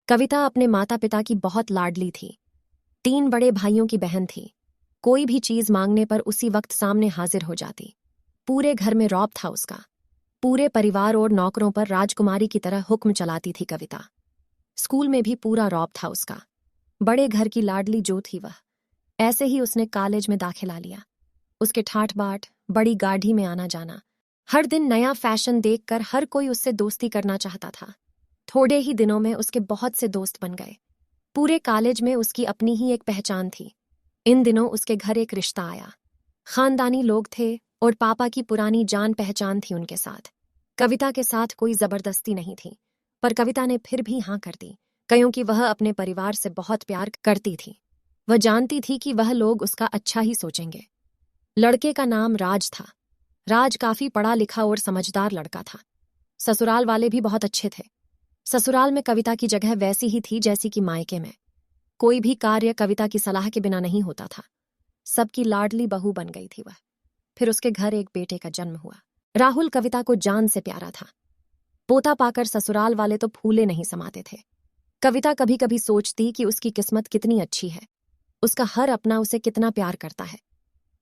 कविता अपने माता पिता की बहुत लाडली थी। 3 बड़े भाइयों की बहन थी। कोई भी चीज मांगने पर उसी वक्त सामने हाजिर हो जाती। पूरे घर में रौब था उसका। पूरे परिवार और नौकरों पर राजकुमारी की तरह हुक्म चलाती थी कविता। स्कूल में भी पूरा रौब था उसका। बड़े घर की लाडली जो थी वह। ऐसे ही उसने कॉलेज में दाखिला लिया। उसके ठाठ बाट, बड़ी गाड़ी में आना जाना, हर दिन नया फैशन देखकर हर कोई उससे दोस्ती करना चाहता था। थोड़े ही दिनों में उसके बहुत से दोस्त बन गए। पूरे कॉलेज में उसकी अपनी ही एक पहचान थी। इन दिनों उसके घर एक रिश्ता आया। खानदानी लोग थे और पापा की पुरानी जान पहचान थी उनके साथ। कविता के साथ कोई जबरदस्ती नहीं थी, पर कविता ने फिर भी हाँ कर दी, क्योंकि वह अपने परिवार से बहुत प्यार करती थी। वह जानती थी कि वह लोग उसका अच्छा ही सोचेंगे। लड़के का नाम राज था। राज काफी पढ़ा लिखा और समझदार लड़का था। ससुराल वाले भी बहुत अच्छे थे। ससुराल में कविता की जगह वैसी ही थी जैसी कि मायके में। कोई भी कार्य कविता की सलाह के बिना नहीं होता था। सबकी लाडली बहू बन गई थी वह। फिर उसके घर एक बेटे का जन्म हुआ। राहुल कविता को जान से प्यारा था। पोता पाकर ससुराल वाले तो फूले नहीं समाते थे। कविता कभी कभी सोचती कि उसकी किस्मत कितनी अच्छी है। उसका हर अपना उसे कितना प्यार करता है।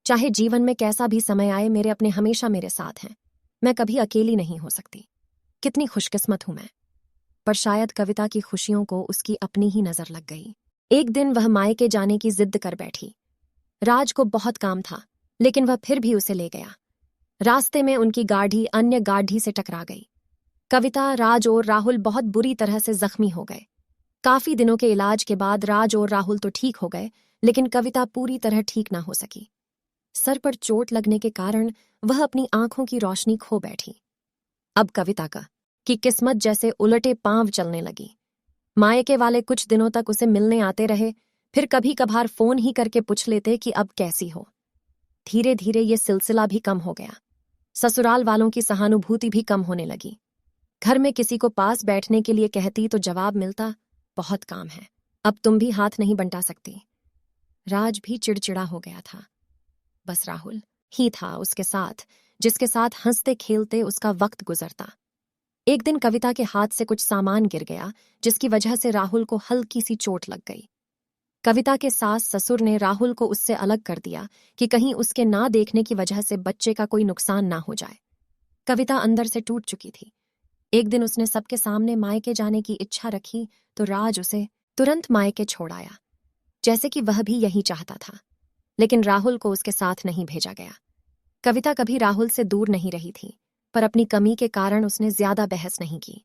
चाहे जीवन में कैसा भी समय आए, मेरे अपने हमेशा मेरे साथ हैं। मैं कभी अकेली नहीं हो सकती। कितनी खुशकिस्मत हूं मैं। पर शायद कविता की खुशियों को उसकी अपनी ही नजर लग गई। एक दिन वह मायके जाने की जिद कर बैठी। राज को बहुत काम था, लेकिन वह फिर भी उसे ले गया। रास्ते में उनकी गाड़ी अन्य गाड़ी से टकरा गई। कविता, राज और राहुल बहुत बुरी तरह से जख्मी हो गए। काफी दिनों के इलाज के बाद राज और राहुल तो ठीक हो गए, लेकिन कविता पूरी तरह ठीक ना हो सकी। सर पर चोट लगने के कारण वह अपनी आंखों की रोशनी खो बैठी। अब कविता की किस्मत जैसे उलटे पांव चलने लगी। मायके वाले कुछ दिनों तक उसे मिलने आते रहे, फिर कभी कभार फोन ही करके पूछ लेते कि अब कैसी हो। धीरे धीरे ये सिलसिला भी कम हो गया। ससुराल वालों की सहानुभूति भी कम होने लगी। घर में किसी को पास बैठने के लिए कहती तो जवाब मिलता, बहुत काम है, अब तुम भी हाथ नहीं बंटा सकती। राज भी चिड़चिड़ा हो गया था। बस राहुल ही था उसके साथ, जिसके साथ हंसते खेलते उसका वक्त गुजरता। एक दिन कविता के हाथ से कुछ सामान गिर गया, जिसकी वजह से राहुल को हल्की सी चोट लग गई। कविता के सास ससुर ने राहुल को उससे अलग कर दिया कि कहीं उसके ना देखने की वजह से बच्चे का कोई नुकसान ना हो जाए। कविता अंदर से टूट चुकी थी। एक दिन उसने सबके सामने मायके जाने की इच्छा रखी तो राज उसे तुरंत मायके छोड़ आया, जैसे कि वह भी यही चाहता था। लेकिन राहुल को उसके साथ नहीं भेजा गया। कविता कभी राहुल से दूर नहीं रही थी, पर अपनी कमी के कारण उसने ज्यादा बहस नहीं की।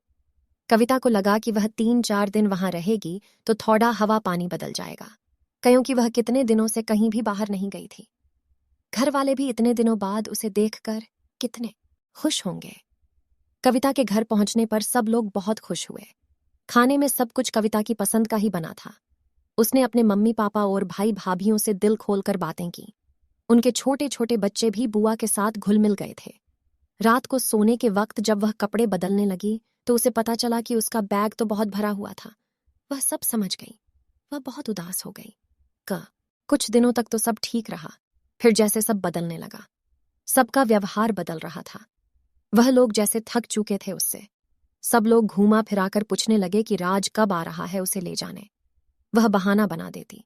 कविता को लगा कि वह 3-4 दिन वहां रहेगी तो थोड़ा हवा पानी बदल जाएगा, क्योंकि वह कितने दिनों से कहीं भी बाहर नहीं गई थी। घर वाले भी इतने दिनों बाद उसे देखकर कितने खुश होंगे। कविता के घर पहुंचने पर सब लोग बहुत खुश हुए। खाने में सब कुछ कविता की पसंद का ही बना था। उसने अपने मम्मी पापा और भाई भाभियों से दिल खोलकर बातें की। उनके छोटे छोटे बच्चे भी बुआ के साथ घुल मिल गए थे। रात को सोने के वक्त जब वह कपड़े बदलने लगी तो उसे पता चला कि उसका बैग तो बहुत भरा हुआ था। वह सब समझ गई। वह बहुत उदास हो गई। कुछ दिनों तक तो सब ठीक रहा, फिर जैसे सब बदलने लगा। सबका व्यवहार बदल रहा था। वह लोग जैसे थक चुके थे उससे। सब लोग घूमा फिराकर पूछने लगे कि राज कब आ रहा है उसे ले जाने। वह बहाना बना देती,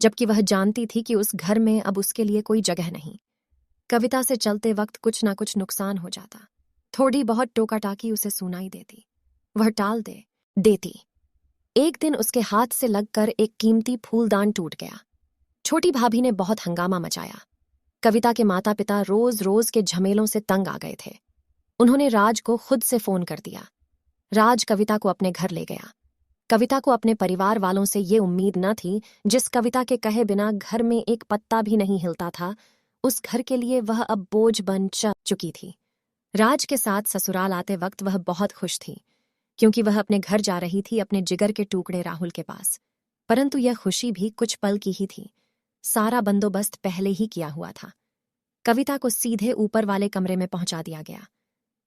जबकि वह जानती थी कि उस घर में अब उसके लिए कोई जगह नहीं। कविता से चलते वक्त कुछ ना कुछ नुकसान हो जाता। थोड़ी बहुत टोका टाकी उसे सुनाई देती, वह टाल देती। एक दिन उसके हाथ से लगकर एक कीमती फूलदान टूट गया। छोटी भाभी ने बहुत हंगामा मचाया। कविता के माता पिता रोज रोज के झमेलों से तंग आ गए थे। उन्होंने राज को खुद से फोन कर दिया। राज कविता को अपने घर ले गया। कविता को अपने परिवार वालों से ये उम्मीद न थी। जिस कविता के कहे बिना घर में एक पत्ता भी नहीं हिलता था, उस घर के लिए वह अब बोझ बन चुकी थी। राज के साथ ससुराल आते वक्त वह बहुत खुश थी, क्योंकि वह अपने घर जा रही थी, अपने जिगर के टुकड़े राहुल के पास। परंतु यह खुशी भी कुछ पल की ही थी। सारा बंदोबस्त पहले ही किया हुआ था। कविता को सीधे ऊपर वाले कमरे में पहुंचा दिया गया।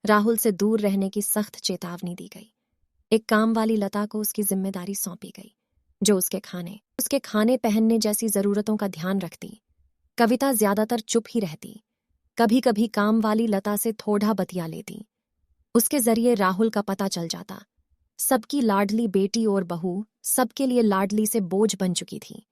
राहुल से दूर रहने की सख्त चेतावनी दी गई। एक काम वाली लता को उसकी जिम्मेदारी सौंपी गई, जो उसके खाने पहनने जैसी जरूरतों का ध्यान रखती। कविता ज्यादातर चुप ही रहती। कभी कभी काम वाली लता से थोड़ा बतिया लेती। उसके जरिए राहुल का पता चल जाता। सबकी लाडली बेटी और बहू सबके लिए लाडली से बोझ बन चुकी थी।